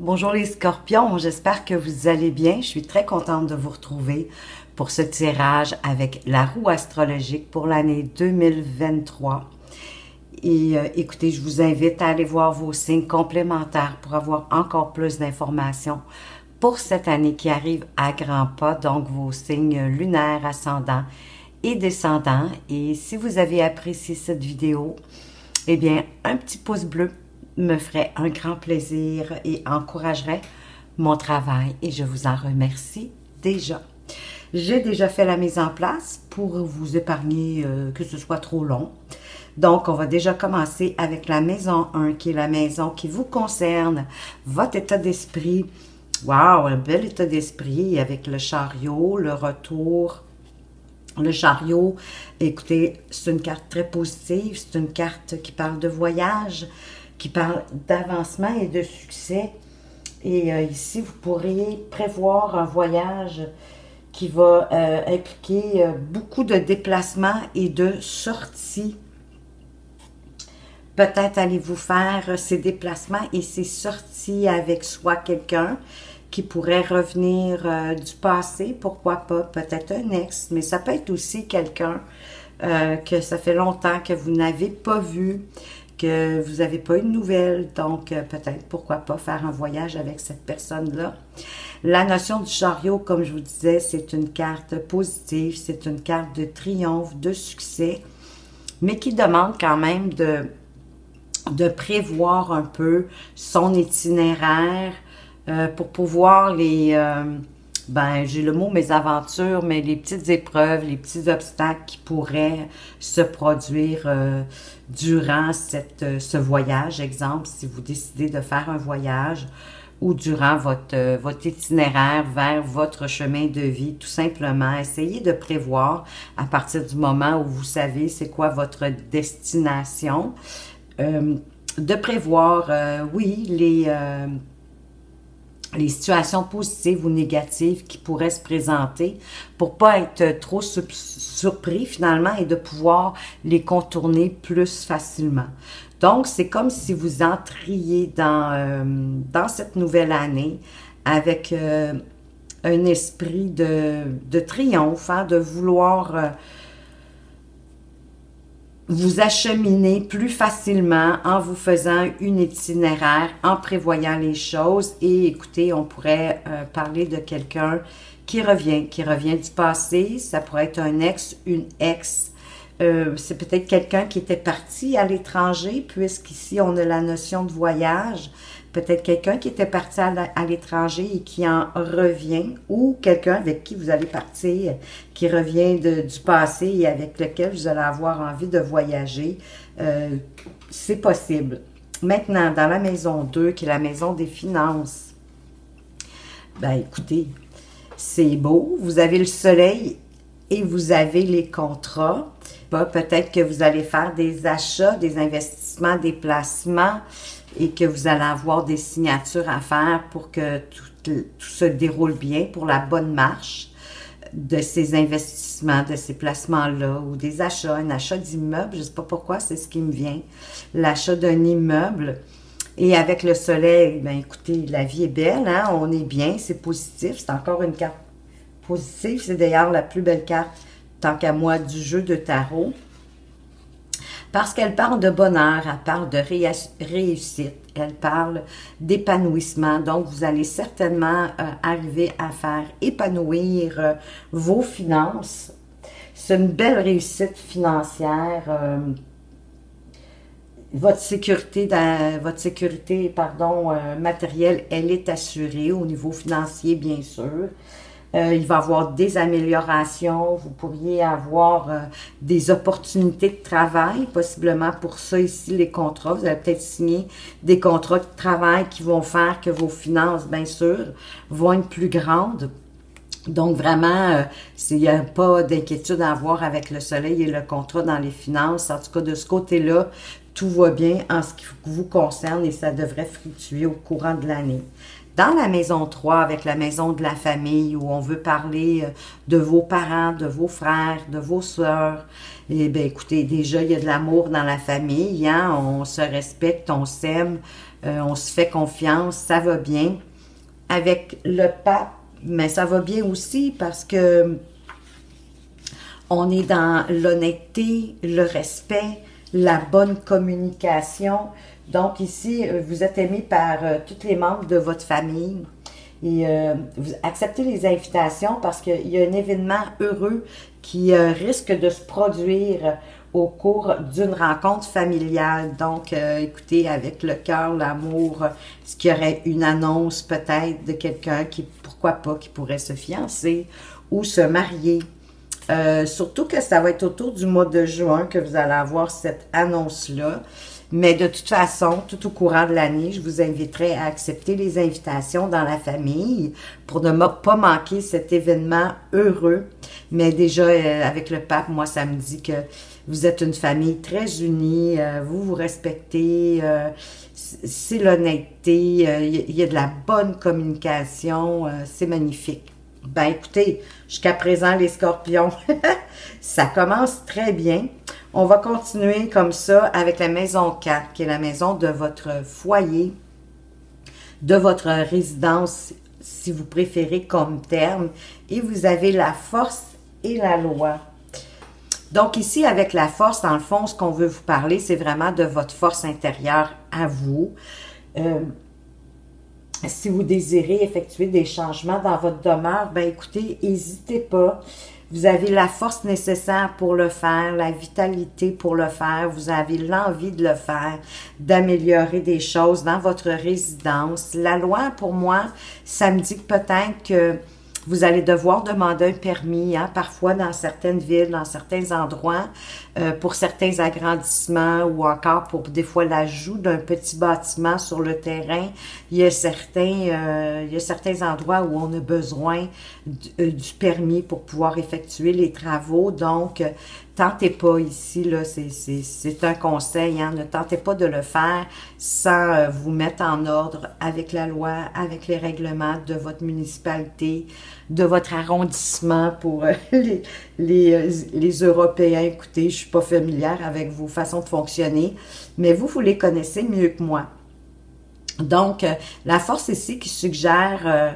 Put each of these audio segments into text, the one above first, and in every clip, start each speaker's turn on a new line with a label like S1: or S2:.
S1: Bonjour les scorpions, j'espère que vous allez bien. Je suis très contente de vous retrouver pour ce tirage avec la roue astrologique pour l'année 2023. Et écoutez, je vous invite à aller voir vos signes complémentaires pour avoir encore plus d'informations pour cette année qui arrive à grands pas, donc vos signes lunaires, ascendants et descendants. Et si vous avez apprécié cette vidéo, eh bien, un petit pouce bleu me ferait un grand plaisir et encouragerait mon travail et je vous en remercie déjà. J'ai déjà fait la mise en place pour vous épargner que ce soit trop long. Donc, on va déjà commencer avec la maison 1 qui est la maison qui vous concerne, votre état d'esprit. Wow, un bel état d'esprit avec le chariot, le retour. Le chariot, écoutez, c'est une carte très positive, c'est une carte qui parle de voyage, qui parle d'avancement et de succès. Et ici, vous pourriez prévoir un voyage qui va impliquer beaucoup de déplacements et de sorties. Peut-être allez-vous faire ces déplacements et ces sorties avec soit quelqu'un qui pourrait revenir du passé, pourquoi pas, peut-être un ex, mais ça peut être aussi quelqu'un que ça fait longtemps que vous n'avez pas vu, que vous n'avez pas eu de nouvelles, donc peut-être, pourquoi pas, faire un voyage avec cette personne-là. La notion du chariot, comme je vous disais, c'est une carte positive, c'est une carte de triomphe, de succès, mais qui demande quand même de prévoir un peu son itinéraire pour pouvoir les... j'ai le mot mes aventures, mais les petites épreuves, les petits obstacles qui pourraient se produire durant ce voyage. Exemple, si vous décidez de faire un voyage ou durant votre itinéraire vers votre chemin de vie, tout simplement, essayez de prévoir à partir du moment où vous savez c'est quoi votre destination, de prévoir, oui, les situations positives ou négatives qui pourraient se présenter pour pas être trop surpris finalement et de pouvoir les contourner plus facilement. Donc, c'est comme si vous entriez dans cette nouvelle année avec un esprit de triomphe, hein, de vouloir vous acheminer plus facilement en vous faisant une itinéraire, en prévoyant les choses. Et écoutez, on pourrait parler de quelqu'un qui revient du passé. Ça pourrait être un ex, une ex. C'est peut-être quelqu'un qui était parti à l'étranger, puisqu'ici on a la notion de voyage. Peut-être quelqu'un qui était parti à l'étranger et qui en revient, ou quelqu'un avec qui vous allez partir, qui revient du passé et avec lequel vous allez avoir envie de voyager. C'est possible. Maintenant, dans la maison 2, qui est la maison des finances, ben écoutez, c'est beau. Vous avez le soleil et vous avez les contrats. Peut-être que vous allez faire des achats, des investissements, des placements, et que vous allez avoir des signatures à faire pour que tout se déroule bien, pour la bonne marche de ces investissements, de ces placements-là, ou des achats, un achat d'immeuble, je ne sais pas pourquoi, c'est ce qui me vient, l'achat d'un immeuble. Et avec le soleil, ben écoutez, la vie est belle, hein? On est bien, c'est positif, c'est encore une carte positive, c'est d'ailleurs la plus belle carte, tant qu'à moi, du jeu de tarot. Parce qu'elle parle de bonheur, elle parle de réussite, elle parle d'épanouissement. Donc, vous allez certainement arriver à faire épanouir vos finances. C'est une belle réussite financière. Votre sécurité matérielle, elle est assurée au niveau financier, bien sûr. Il va y avoir des améliorations, vous pourriez avoir des opportunités de travail, possiblement pour ça ici, les contrats. Vous allez peut-être signer des contrats de travail qui vont faire que vos finances, bien sûr, vont être plus grandes. Donc vraiment, il n'y a pas d'inquiétude à avoir avec le soleil et le contrat dans les finances. En tout cas, de ce côté-là, tout va bien en ce qui vous concerne et ça devrait fluctuer au courant de l'année. Dans la maison 3, avec la maison de la famille, où on veut parler de vos parents, de vos frères, de vos sœurs, eh bien, écoutez, déjà, il y a de l'amour dans la famille, hein? On se respecte, on s'aime, on se fait confiance, ça va bien. Avec le pape, mais ça va bien aussi parce que on est dans l'honnêteté, le respect, la bonne communication. Donc ici, vous êtes aimé par tous les membres de votre famille. Et vous acceptez les invitations parce qu'il y a un événement heureux qui risque de se produire au cours d'une rencontre familiale. Donc, écoutez, avec le cœur, l'amour, est-ce qu'il y aurait une annonce peut-être de quelqu'un qui, pourquoi pas, qui pourrait se fiancer ou se marier. Surtout que ça va être autour du mois de juin que vous allez avoir cette annonce-là. Mais de toute façon, tout au courant de l'année, je vous inviterai à accepter les invitations dans la famille pour ne pas manquer cet événement heureux. Mais déjà, avec le pape, moi, ça me dit que vous êtes une famille très unie, vous vous respectez, c'est l'honnêteté, il y a de la bonne communication, c'est magnifique. Ben écoutez, jusqu'à présent, les scorpions, ça commence très bien. On va continuer comme ça avec la maison 4, qui est la maison de votre foyer, de votre résidence, si vous préférez comme terme. Et vous avez la force et la loi. Donc ici, avec la force, dans le fond, ce qu'on veut vous parler, c'est vraiment de votre force intérieure à vous. Si vous désirez effectuer des changements dans votre demeure, ben écoutez, n'hésitez pas. Vous avez la force nécessaire pour le faire, la vitalité pour le faire. Vous avez l'envie de le faire, d'améliorer des choses dans votre résidence. La loi, pour moi, ça me dit que peut-être que vous allez devoir demander un permis, hein, parfois dans certaines villes, dans certains endroits, pour certains agrandissements ou encore pour des fois l'ajout d'un petit bâtiment sur le terrain. Il y a certains endroits où on a besoin du permis pour pouvoir effectuer les travaux. Donc, tentez pas ici, là, c'est un conseil, hein, ne tentez pas de le faire sans vous mettre en ordre avec la loi, avec les règlements de votre municipalité, de votre arrondissement pour les Européens. Écoutez, je suis pas familière avec vos façons de fonctionner, mais vous les connaissez mieux que moi. Donc, la force ici qui suggère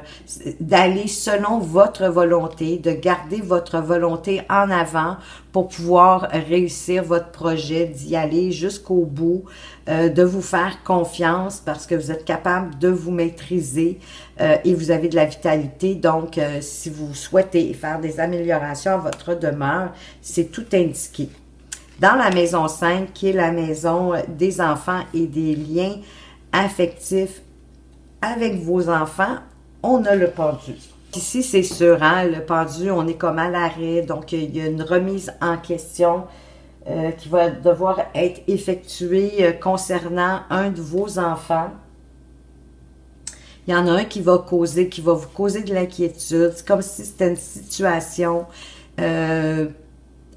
S1: d'aller selon votre volonté, de garder votre volonté en avant pour pouvoir réussir votre projet, d'y aller jusqu'au bout, de vous faire confiance parce que vous êtes capable de vous maîtriser et vous avez de la vitalité. Donc, si vous souhaitez faire des améliorations à votre demeure, c'est tout indiqué. Dans la maison 5, qui est la maison des enfants et des liens affectif avec vos enfants, on a le pendu. Ici, c'est sûr, hein, le pendu, on est comme à l'arrêt, donc il y a une remise en question qui va devoir être effectuée concernant un de vos enfants. Il y en a un qui va vous causer de l'inquiétude. C'est comme si c'était une situation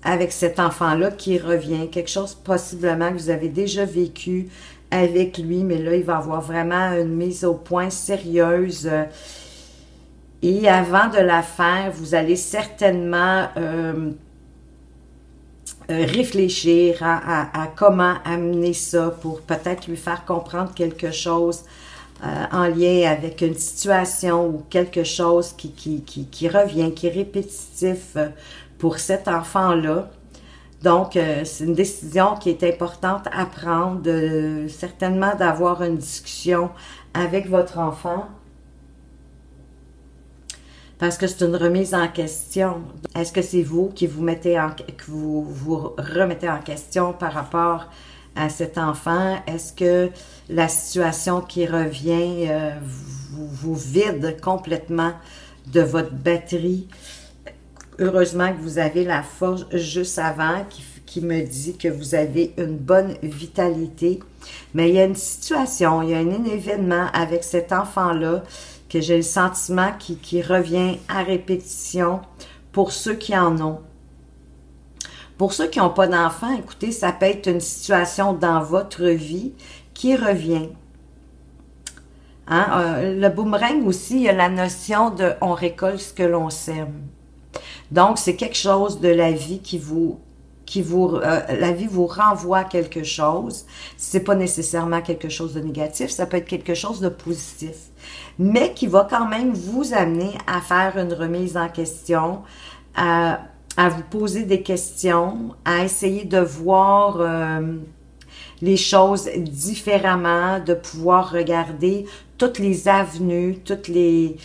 S1: avec cet enfant-là qui revient, quelque chose possiblement que vous avez déjà vécu avec lui, mais là, il va avoir vraiment une mise au point sérieuse. Et avant de la faire, vous allez certainement réfléchir à comment amener ça pour peut-être lui faire comprendre quelque chose en lien avec une situation ou quelque chose qui revient, qui est répétitif pour cet enfant-là. Donc, c'est une décision qui est importante à prendre, certainement d'avoir une discussion avec votre enfant, parce que c'est une remise en question. Est-ce que c'est vous qui vous remettez en question par rapport à cet enfant? Est-ce que la situation qui revient vous vide complètement de votre batterie? Heureusement que vous avez la force juste avant qui me dit que vous avez une bonne vitalité. Mais il y a une situation, il y a un événement avec cet enfant-là que j'ai le sentiment qui revient à répétition pour ceux qui en ont. Pour ceux qui n'ont pas d'enfants, écoutez, ça peut être une situation dans votre vie qui revient. Hein? Le boomerang aussi, il y a la notion de on récolte ce que l'on sème. Donc, c'est quelque chose de la vie la vie vous renvoie quelque chose. C'est pas nécessairement quelque chose de négatif, ça peut être quelque chose de positif, mais qui va quand même vous amener à faire une remise en question, à vous poser des questions, à essayer de voir les choses différemment, de pouvoir regarder toutes les avenues, toutes les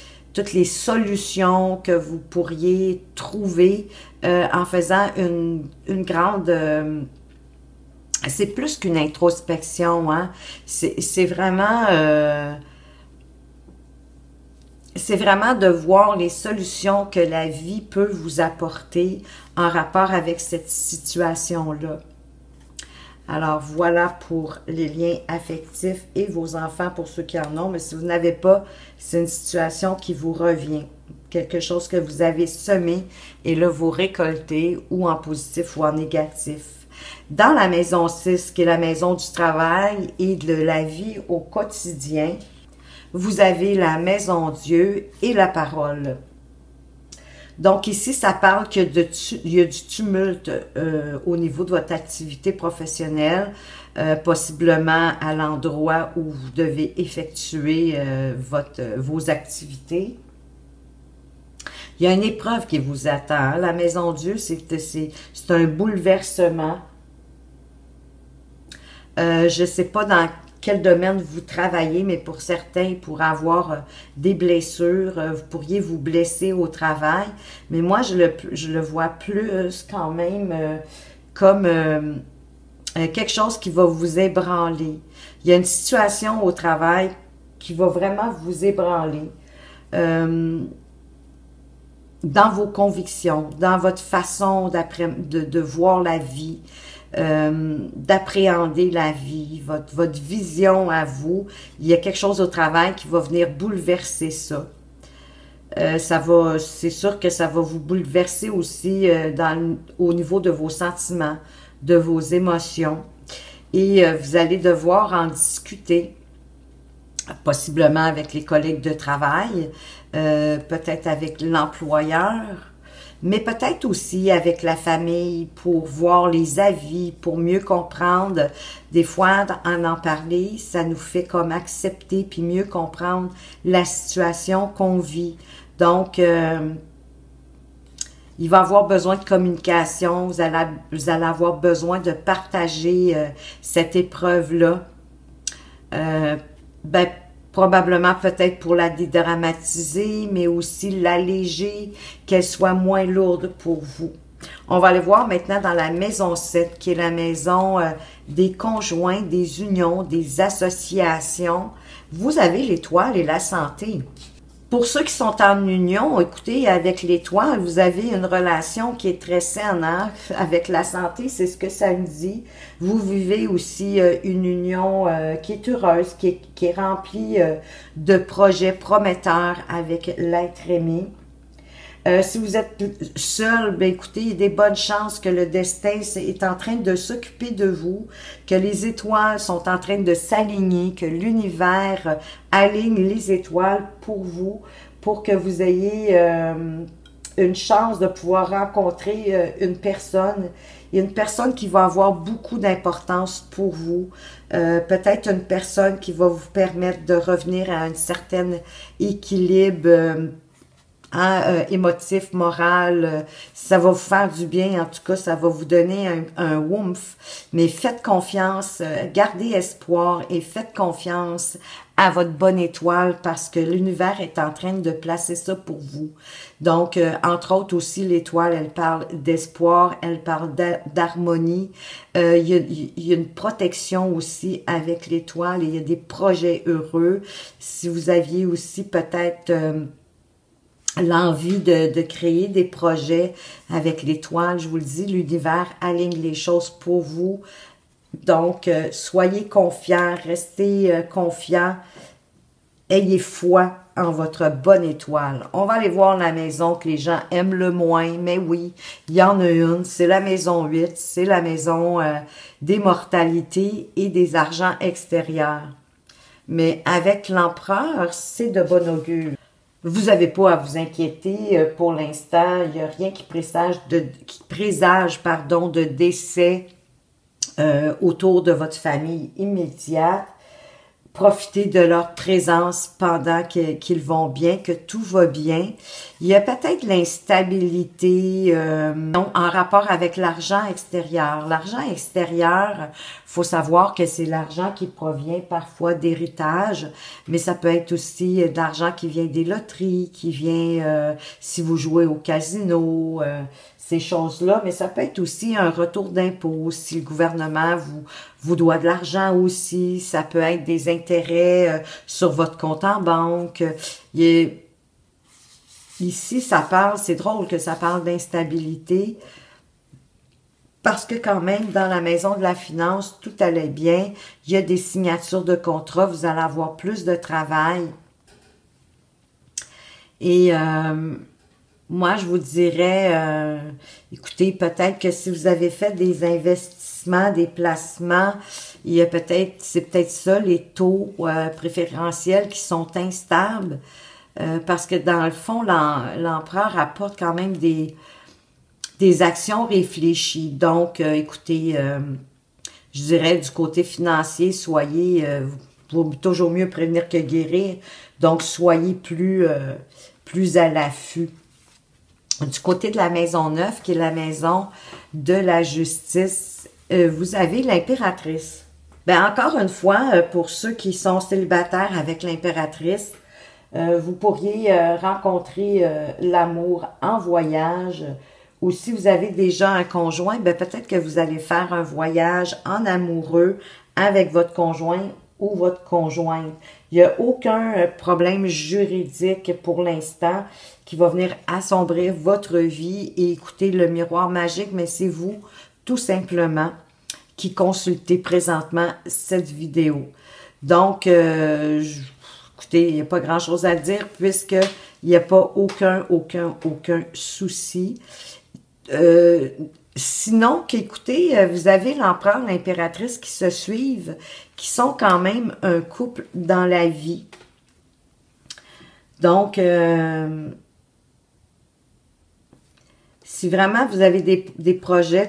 S1: solutions que vous pourriez trouver en faisant une grande... c'est plus qu'une introspection, hein? C'est vraiment... c'est vraiment de voir les solutions que la vie peut vous apporter en rapport avec cette situation-là. Alors, voilà pour les liens affectifs et vos enfants pour ceux qui en ont. Mais si vous n'avez pas, c'est une situation qui vous revient. Quelque chose que vous avez semé et là, vous récoltez ou en positif ou en négatif. Dans la maison 6, qui est la maison du travail et de la vie au quotidien, vous avez la maison Dieu et la parole. Donc ici, ça parle qu'il y a du tumulte au niveau de votre activité professionnelle, possiblement à l'endroit où vous devez effectuer vos activités. Il y a une épreuve qui vous attend. La maison Dieu, c'est un bouleversement. Je ne sais pas dans quel domaine vous travaillez, mais pour certains, pour avoir des blessures, vous pourriez vous blesser au travail. Mais moi, je le vois plus quand même comme quelque chose qui va vous ébranler. Il y a une situation au travail qui va vraiment vous ébranler dans vos convictions, dans votre façon de voir la vie, d'appréhender la vie, votre vision à vous. Il y a quelque chose au travail qui va venir bouleverser ça. C'est sûr que ça va vous bouleverser aussi au niveau de vos sentiments, de vos émotions. Et vous allez devoir en discuter, possiblement avec les collègues de travail, peut-être avec l'employeur, mais peut-être aussi avec la famille pour voir les avis, pour mieux comprendre. Des fois, en parler, ça nous fait comme accepter puis mieux comprendre la situation qu'on vit. Donc, il va avoir besoin de communication, vous allez avoir besoin de partager cette épreuve-là. Probablement peut-être pour la dédramatiser, mais aussi l'alléger, qu'elle soit moins lourde pour vous. On va aller voir maintenant dans la maison 7, qui est la maison des conjoints, des unions, des associations. Vous avez l'étoile et la santé. Pour ceux qui sont en union, écoutez, avec l'étoile, vous avez une relation qui est très saine, hein? Avec la santé, c'est ce que ça nous dit. Vous vivez aussi une union qui est heureuse, qui est remplie de projets prometteurs avec l'être aimé. Si vous êtes seul, ben écoutez, il y a des bonnes chances que le destin est en train de s'occuper de vous, que les étoiles sont en train de s'aligner, que l'univers aligne les étoiles pour vous, pour que vous ayez une chance de pouvoir rencontrer une personne. Il y a une personne qui va avoir beaucoup d'importance pour vous. Peut-être une personne qui va vous permettre de revenir à un certain équilibre émotif, moral, ça va vous faire du bien, en tout cas, ça va vous donner un woomph, mais faites confiance, gardez espoir et faites confiance à votre bonne étoile parce que l'univers est en train de placer ça pour vous. Donc, entre autres aussi, l'étoile, elle parle d'espoir, elle parle d'harmonie. Il y a une protection aussi avec l'étoile et il y a des projets heureux. Si vous aviez aussi peut-être l'envie de créer des projets avec l'étoile, je vous le dis, l'univers aligne les choses pour vous. Donc, soyez confiants, restez confiants, ayez foi en votre bonne étoile. On va aller voir la maison que les gens aiment le moins, mais oui, il y en a une, c'est la maison 8, c'est la maison des mortalités et des argents extérieurs. Mais avec l'empereur, c'est de bon augure. Vous n'avez pas à vous inquiéter pour l'instant. Il n'y a rien qui présage pardon, de décès autour de votre famille immédiate. Profitez de leur présence pendant qu'ils vont bien, que tout va bien. Il y a peut-être l'instabilité en rapport avec l'argent extérieur. L'argent extérieur, faut savoir que c'est l'argent qui provient parfois d'héritage, mais ça peut être aussi de l'argent qui vient des loteries, qui vient si vous jouez au casino, ces choses-là, mais ça peut être aussi un retour d'impôt si le gouvernement vous doit de l'argent aussi, ça peut être des intérêts sur votre compte en banque. Ici, ça parle, c'est drôle que ça parle d'instabilité, parce que quand même, dans la maison de la finance, tout allait bien, il y a des signatures de contrats, vous allez avoir plus de travail. Et moi, je vous dirais, écoutez, peut-être que si vous avez fait des investissements, des placements, il y a peut-être, c'est peut-être ça, les taux préférentiels qui sont instables, parce que dans le fond, l'empereur apporte quand même des actions réfléchies. Donc, écoutez, je dirais du côté financier, soyez, vaut toujours mieux prévenir que guérir, donc soyez plus à l'affût. Du côté de la maison 9, qui est la maison de la justice, vous avez l'impératrice. Ben encore une fois, pour ceux qui sont célibataires avec l'impératrice, vous pourriez rencontrer l'amour en voyage. Ou si vous avez déjà un conjoint, ben peut-être que vous allez faire un voyage en amoureux avec votre conjoint ou votre conjointe. Il n'y a aucun problème juridique pour l'instant qui va venir assombrir votre vie et écouter le miroir magique, mais c'est vous, tout simplement, qui consultez présentement cette vidéo. Donc, écoutez, il n'y a pas grand-chose à dire puisqu'il n'y a pas aucun souci. Sinon, écoutez, vous avez l'empereur, l'impératrice qui se suivent, qui sont quand même un couple dans la vie. Donc, si vraiment vous avez des projets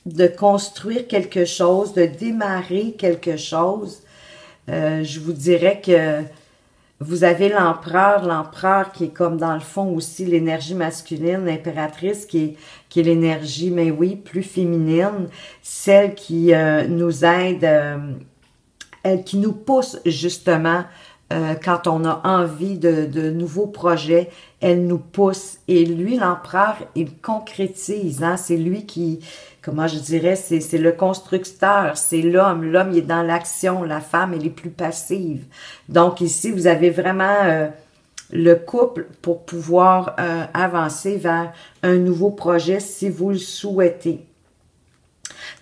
S1: de construire quelque chose, de démarrer quelque chose, je vous dirais que vous avez l'empereur qui est comme dans le fond aussi l'énergie masculine, l'impératrice qui est l'énergie, mais oui, plus féminine, celle qui nous aide, elle qui nous pousse justement quand on a envie de nouveaux projets, elle nous pousse. Et lui, l'empereur, il concrétise, hein? C'est lui qui, comment je dirais, c'est le constructeur, c'est l'homme. L'homme, il est dans l'action, la femme, elle est plus passive. Donc ici, vous avez vraiment le couple pour pouvoir avancer vers un nouveau projet si vous le souhaitez.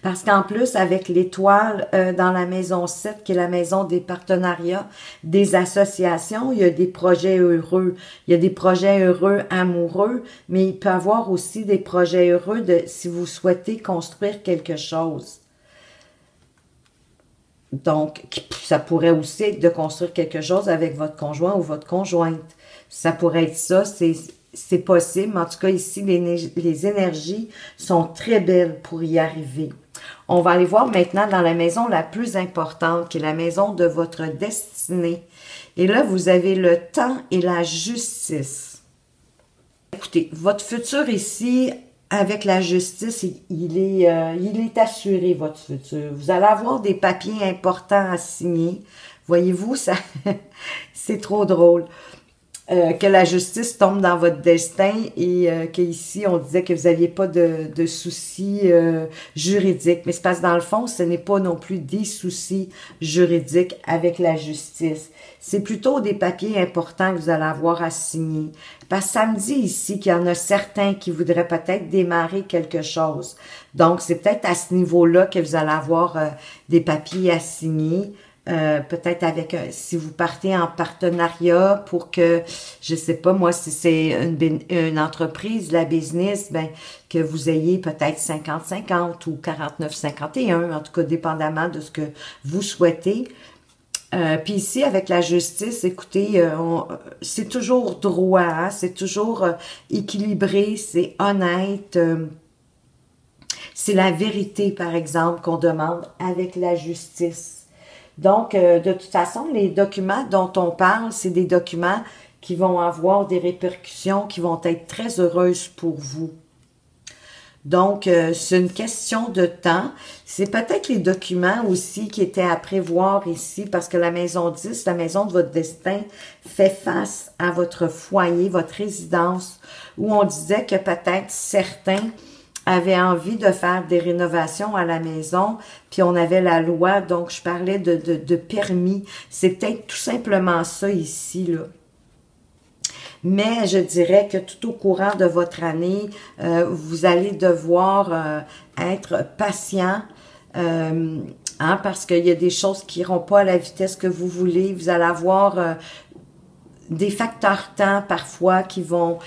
S1: Parce qu'en plus, avec l'étoile dans la maison 7, qui est la maison des partenariats, des associations, il y a des projets heureux. Il y a des projets heureux amoureux, mais il peut y avoir aussi des projets heureux si vous souhaitez construire quelque chose. Donc, ça pourrait aussi être de construire quelque chose avec votre conjoint ou votre conjointe. Ça pourrait être ça, c'est possible. En tout cas, ici, les énergies sont très belles pour y arriver. On va aller voir maintenant dans la maison la plus importante, qui est la maison de votre destinée. Et là, vous avez le temps et la justice. Écoutez, votre futur ici, avec la justice, il est assuré, votre futur. Vous allez avoir des papiers importants à signer. Voyez-vous, ça, c'est trop drôle. Que la justice tombe dans votre destin et qu'ici, on disait que vous n'aviez pas de soucis juridiques. Mais c'est parce que dans le fond, ce n'est pas non plus des soucis juridiques avec la justice. C'est plutôt des papiers importants que vous allez avoir à signer. Parce que ça me dit ici qu'il y en a certains qui voudraient peut-être démarrer quelque chose. Donc, c'est peut-être à ce niveau-là que vous allez avoir des papiers à signer. Peut-être avec si vous partez en partenariat pour que, je sais pas moi, si c'est une entreprise, la business, ben que vous ayez peut-être 50-50 ou 49-51, en tout cas dépendamment de ce que vous souhaitez. Puis ici, avec la justice, écoutez, c'est toujours droit, hein, c'est toujours équilibré, c'est honnête. C'est la vérité, par exemple, qu'on demande avec la justice. Donc, de toute façon, les documents dont on parle, c'est des documents qui vont avoir des répercussions qui vont être très heureuses pour vous. Donc, c'est une question de temps. C'est peut-être les documents aussi qui étaient à prévoir ici, parce que la maison 10, la maison de votre destin, fait face à votre foyer, votre résidence, où on disait que peut-être certains avaient envie de faire des rénovations à la maison, puis on avait la loi, donc je parlais de permis. C'est peut-être tout simplement ça ici, là. Mais je dirais que tout au courant de votre année, vous allez devoir être patient, hein, parce qu'il y a des choses qui n'iront pas à la vitesse que vous voulez. Vous allez avoir des facteurs temps parfois qui vont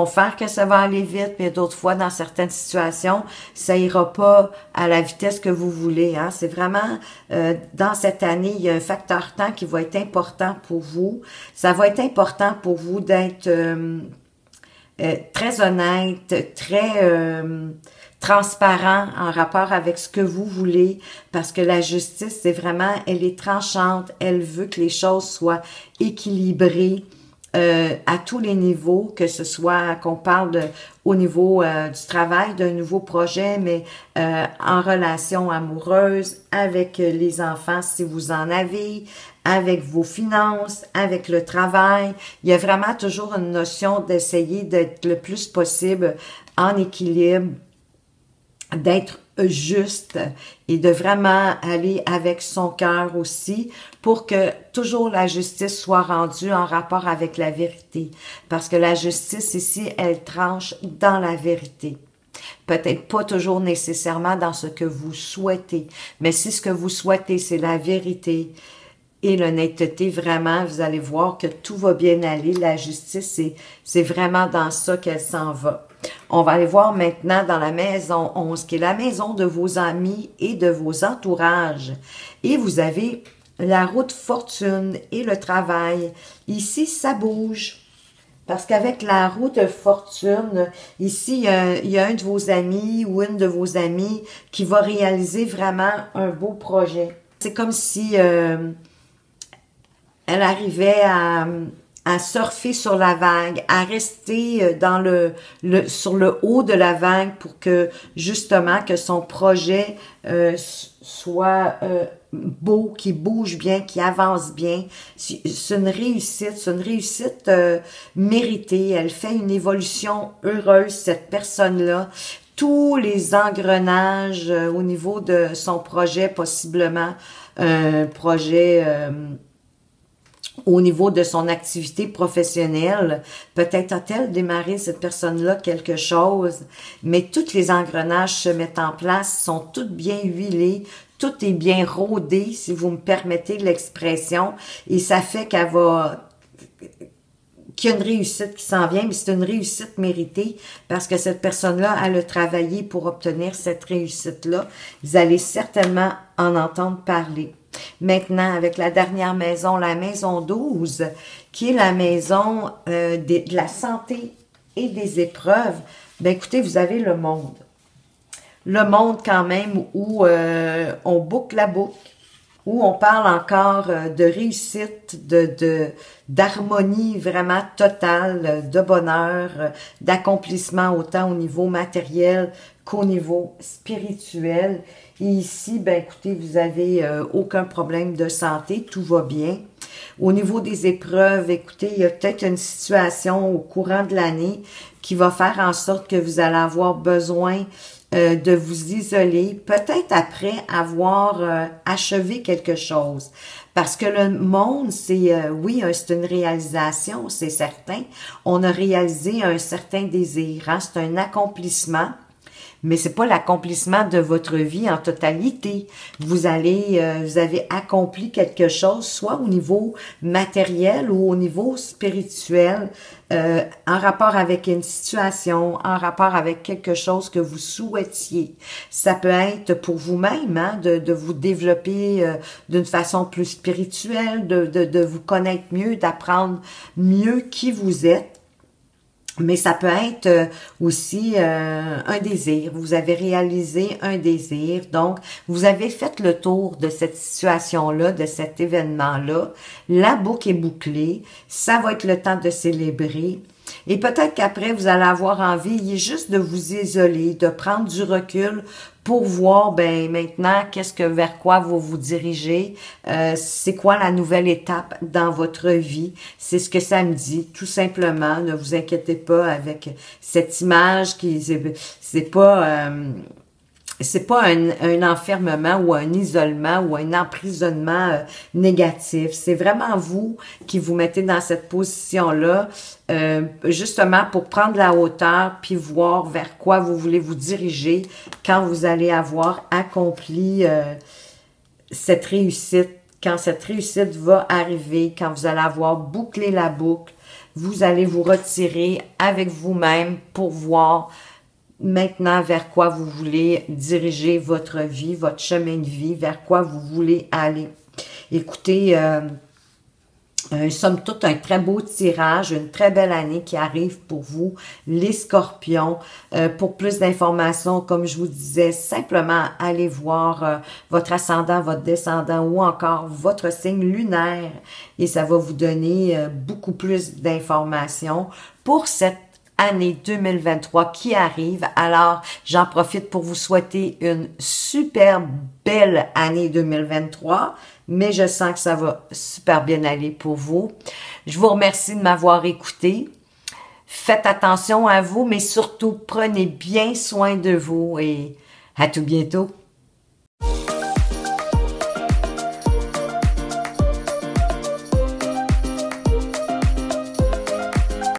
S1: faire que ça va aller vite, mais d'autres fois, dans certaines situations, ça ira pas à la vitesse que vous voulez. Hein. C'est vraiment, dans cette année, il y a un facteur temps qui va être important pour vous. Ça va être important pour vous d'être très honnête, très transparent en rapport avec ce que vous voulez, parce que la justice, c'est vraiment, elle est tranchante, elle veut que les choses soient équilibrées à tous les niveaux, que ce soit qu'on parle au niveau du travail, d'un nouveau projet, mais en relation amoureuse, avec les enfants si vous en avez, avec vos finances, avec le travail. Il y a vraiment toujours une notion d'essayer d'être le plus possible en équilibre, d'être juste et de vraiment aller avec son cœur aussi pour que toujours la justice soit rendue en rapport avec la vérité. Parce que la justice ici, elle tranche dans la vérité. Peut-être pas toujours nécessairement dans ce que vous souhaitez, mais si ce que vous souhaitez, c'est la vérité et l'honnêteté, vraiment, vous allez voir que tout va bien aller. La justice, c'est vraiment dans ça qu'elle s'en va. On va aller voir maintenant dans la maison 11, qui est la maison de vos amis et de vos entourages. Et vous avez la roue de fortune et le travail. Ici, ça bouge. Parce qu'avec la roue de fortune, ici, il y a un de vos amis ou une de vos amies qui va réaliser vraiment un beau projet. C'est comme si elle arrivait à surfer sur la vague, à rester sur le haut de la vague pour que, justement, que son projet soit beau, qui bouge bien, qui avance bien. C'est une réussite méritée. Elle fait une évolution heureuse, cette personne-là. Tous les engrenages au niveau de son projet, possiblement un projet au niveau de son activité professionnelle. Peut-être a-t-elle démarré, cette personne-là, quelque chose, mais tous les engrenages se mettent en place, sont toutes bien huilés, tout est bien rodé, si vous me permettez l'expression, et ça fait qu'il y a une réussite qui s'en vient, mais c'est une réussite méritée, parce que cette personne-là, elle a travaillé pour obtenir cette réussite-là. Vous allez certainement en entendre parler. Maintenant, avec la dernière maison, la maison 12, qui est la maison de la santé et des épreuves, ben écoutez, vous avez le monde. Le monde quand même où on boucle la boucle, où on parle encore de réussite, d'harmonie vraiment totale, de bonheur, d'accomplissement autant au niveau matériel qu'au niveau spirituel. Et ici, ben écoutez, vous avez aucun problème de santé, tout va bien. Au niveau des épreuves, écoutez, il y a peut-être une situation au courant de l'année qui va faire en sorte que vous allez avoir besoin de vous isoler, peut-être après avoir achevé quelque chose. Parce que le monde, c'est, oui, c'est une réalisation, c'est certain. On a réalisé un certain désir, hein, c'est un accomplissement. mais c'est pas l'accomplissement de votre vie en totalité. Vous avez accompli quelque chose, soit au niveau matériel ou au niveau spirituel, en rapport avec une situation, en rapport avec quelque chose que vous souhaitiez. Ça peut être pour vous-même, hein, de vous développer d'une façon plus spirituelle, de vous connaître mieux, d'apprendre mieux qui vous êtes. Mais ça peut être aussi un désir. Vous avez réalisé un désir. Donc, vous avez fait le tour de cette situation-là, de cet événement-là. La boucle est bouclée. Ça va être le temps de célébrer. Et peut-être qu'après, vous allez avoir envie juste de vous isoler, de prendre du recul pour voir, ben maintenant, vers quoi vous vous dirigez, c'est quoi la nouvelle étape dans votre vie. C'est ce que ça me dit, tout simplement. Ne vous inquiétez pas avec cette image qui, c'est pas un enfermement ou un isolement ou un emprisonnement négatif. C'est vraiment vous qui vous mettez dans cette position-là, justement pour prendre la hauteur puis voir vers quoi vous voulez vous diriger quand vous allez avoir accompli cette réussite. Quand cette réussite va arriver, quand vous allez avoir bouclé la boucle, vous allez vous retirer avec vous-même pour voir maintenant vers quoi vous voulez diriger votre vie, votre chemin de vie, vers quoi vous voulez aller. Écoutez, somme toute, un très beau tirage, une très belle année qui arrive pour vous, les scorpions. Pour plus d'informations, comme je vous disais, simplement allez voir votre ascendant, votre descendant ou encore votre signe lunaire et ça va vous donner beaucoup plus d'informations pour cette année 2023 qui arrive. Alors, j'en profite pour vous souhaiter une super belle année 2023, mais je sens que ça va super bien aller pour vous. Je vous remercie de m'avoir écouté. Faites attention à vous, mais surtout, prenez bien soin de vous et à tout bientôt.